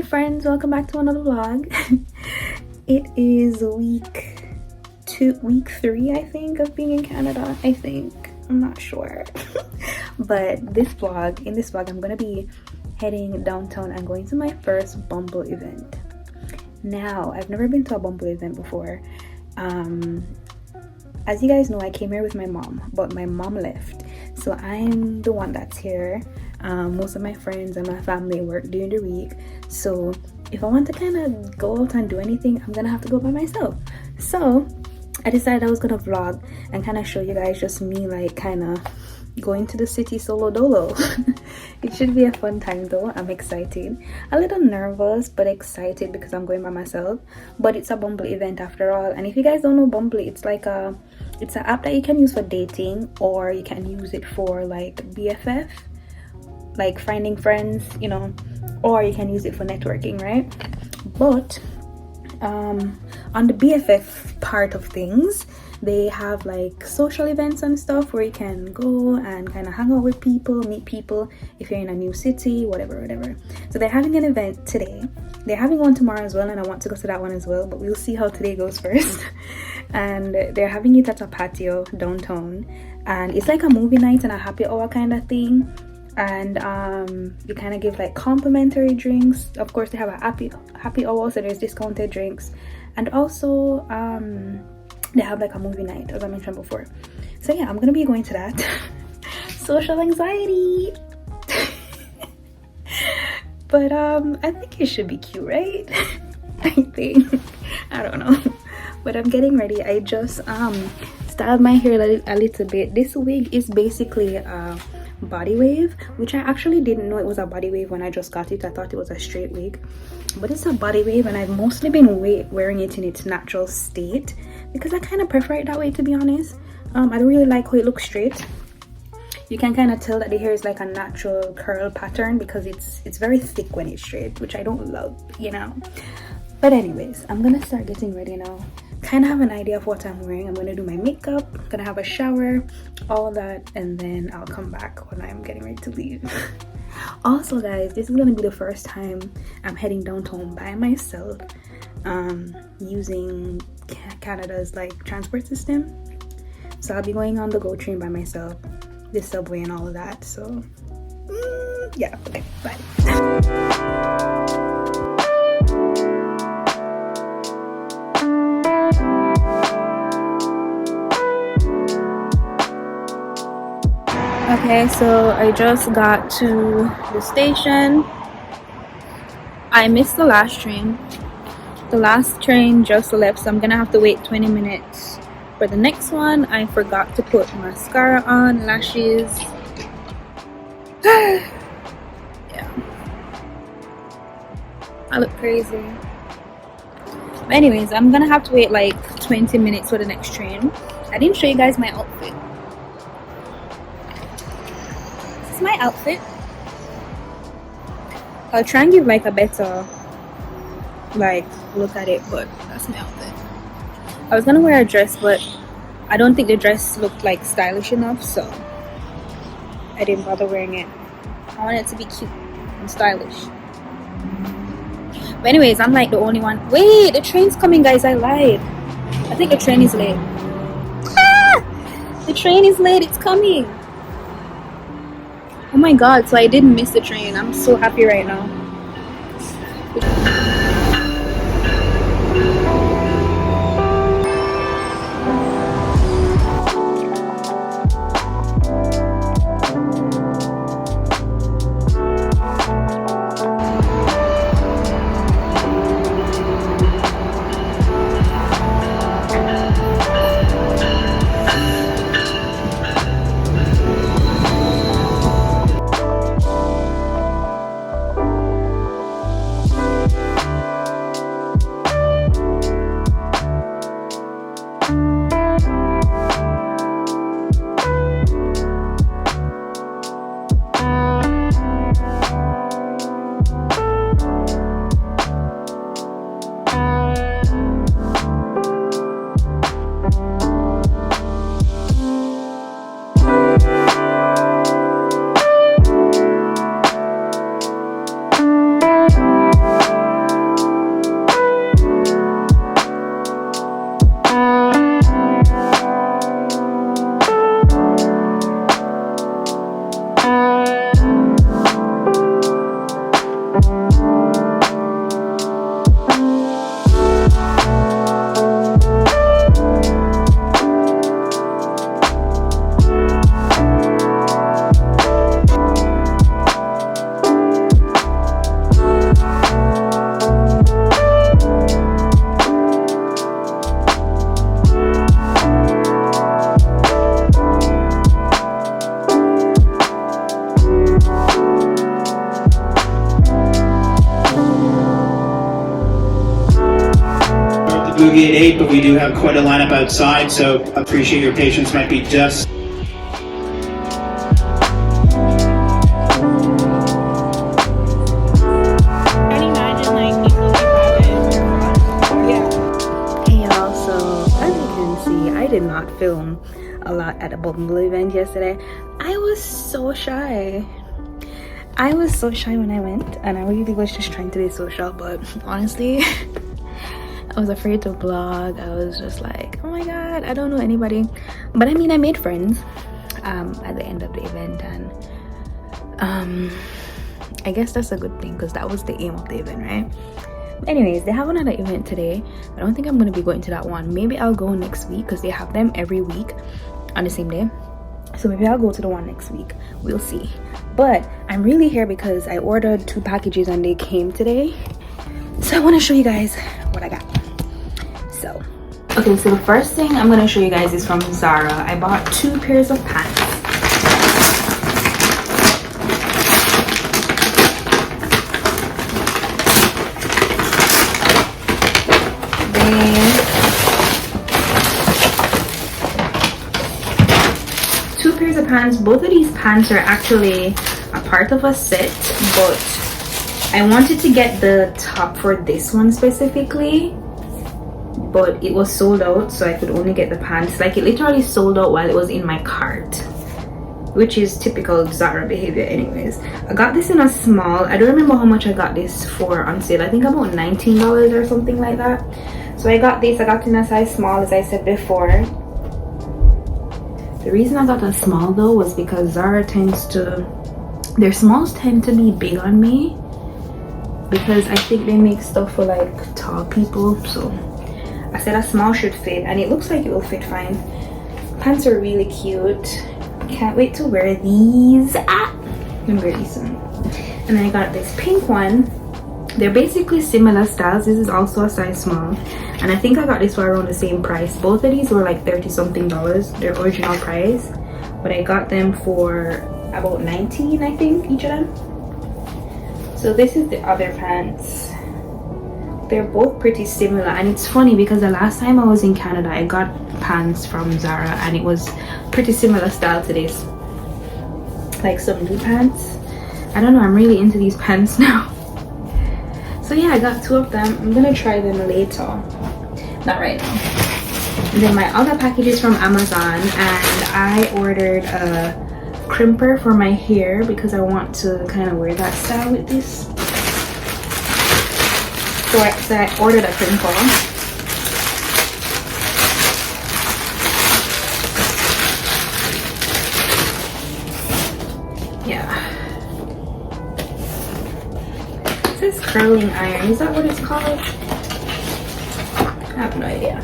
Friends, welcome back to another vlog. It is week 3 I think of being in Canada. I'm not sure. But in this vlog I'm gonna be heading downtown and going to my first Bumble event. Now, I've never been to a Bumble event before. As you guys know, I came here with my mom, but my mom left, so I'm the one that's here. Most of my friends and my family work during the week, so if I want to kind of go out and do anything, I'm gonna have to go by myself. So I decided I was gonna vlog and kind of show you guys just me, like, kind of going to the city solo dolo. It should be a fun time though. I'm excited, a little nervous but excited because I'm going by myself. But it's a Bumble event after all, and if you guys don't know Bumble, it's an app that you can use for dating, or you can use it for like BFF, like finding friends, you know, or you can use it for networking, right? But on the BFF part of things, they have like social events and stuff where you can go and kind of hang out with people, meet people if you're in a new city, whatever. So they're having an event today, they're having one tomorrow as well, and I want to go to that one as well, but we'll see how today goes first. And they're having it at a patio downtown, and it's like a movie night and a happy hour kind of thing. And you kind of give like complimentary drinks. Of course, they have a happy hour, so there's discounted drinks, and also they have like a movie night, as I mentioned before. So yeah, I'm gonna be going to that. Social anxiety. But I think it should be cute, right? I don't know, but I'm getting ready. I just styled my hair a little bit. This wig is basically body wave, which I actually didn't know it was a body wave when I just got it. I thought it was a straight wig, but it's a body wave, and I've mostly been wearing it in its natural state because I kind of prefer it that way, to be honest. I don't really like how it looks straight. You can kind of tell that the hair is like a natural curl pattern because it's very thick when it's straight, which I don't love, you know. But anyways, I'm gonna start getting ready now. Kind of have an idea of what I'm wearing. I'm gonna do my makeup, gonna have a shower, all that, and then I'll come back when I'm getting ready to leave. Also guys, this is gonna be the first time I'm heading downtown by myself, using Canada's like transport system. So I'll be going on the GO train by myself, the subway and all of that. So yeah, okay, bye. Okay, so I just got to the station. I missed the last train. The last train just left, so I'm gonna have to wait 20 minutes for the next one. I forgot to put mascara on, lashes. Yeah, I look crazy. But anyways, I'm gonna have to wait like 20 minutes for the next train. I didn't show you guys my outfit. This is my outfit. I'll try and give like a better like look at it, but that's my outfit. I was gonna wear a dress, but I don't think the dress looked like stylish enough, so I didn't bother wearing it. I want it to be cute and stylish. But anyways, I'm like the only one. Wait, the train's coming, guys. I lied. I think the train is late. Ah! The train is late. It's coming. Oh my god, so I didn't miss the train. I'm so happy right now. boogie at 8, but we do have quite a lineup outside, so appreciate your patience. Might be just... I did not film a lot at the Bumble event yesterday. I was so shy when I went, and I really was just trying to be social, but honestly I was afraid to vlog. I was just like, oh my god, I don't know anybody. But I mean, I made friends at the end of the event, and I guess that's a good thing because that was the aim of the event, right? Anyways, they have another event today. I don't think I'm going to be going to that one. Maybe I'll go next week because they have them every week on the same day. So maybe I'll go to the one next week. We'll see. But I'm really here because I ordered 2 packages and they came today. So I want to show you guys what I got. So the first thing I'm going to show you guys is from Zara. I bought 2 pairs of pants. Pants. Both of these pants are actually a part of a set, but I wanted to get the top for this one specifically, but it was sold out, so I could only get the pants. Like, it literally sold out while it was in my cart, which is typical Zara behavior. Anyways, I got this in a small. I don't remember how much I got this for on sale. I think about $19 or something like that. So I got this. I got it in a size small, as I said before. The reason I got a small though was because Zara tends to, their smalls tend to be big on me, because I think they make stuff for like tall people. So I said a small should fit, and it looks like it will fit fine. Pants are really cute. Can't wait to wear these. I'm wear these soon. And then I got this pink one. They're basically similar styles. This is also a size small, and I think I got this for around the same price. Both of these were like $30-something, their original price, but I got them for about $19, I think, each of them. So this is the other pants. They're both pretty similar, and it's funny because the last time I was in Canada I got pants from Zara and it was pretty similar style to this, like some new pants. I don't know, I'm really into these pants now. So yeah, I got 2 of them. I'm gonna try them later, not right now. And then my other package is from Amazon, and I ordered a crimper for my hair because I want to kind of wear that style with this. So I ordered a crimper. Yeah. This curling iron, is that what it's called? I have no idea.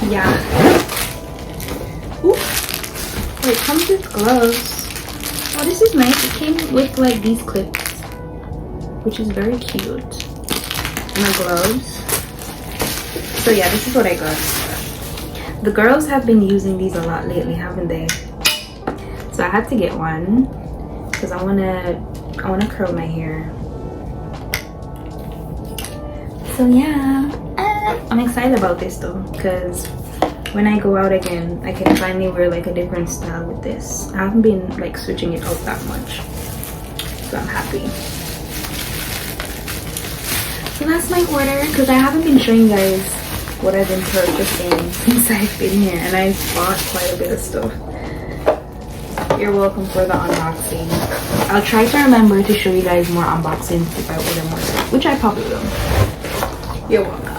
Yeah. Ooh. Oh, it comes with gloves. Oh, this is nice. It came with like these clips, which is very cute. And the gloves. So yeah, this is what I got. The girls have been using these a lot lately, haven't they? So I had to get one because I wanna curl my hair. So yeah, I'm excited about this though, because when I go out again, I can finally wear like a different style with this. I haven't been like switching it out that much, so I'm happy. So that's my order, because I haven't been showing you guys what I've been purchasing since I've been here, and I've bought quite a bit of stuff. You're welcome for the unboxing. I'll try to remember to show you guys more unboxings if I order more stuff, which I probably will. You're welcome.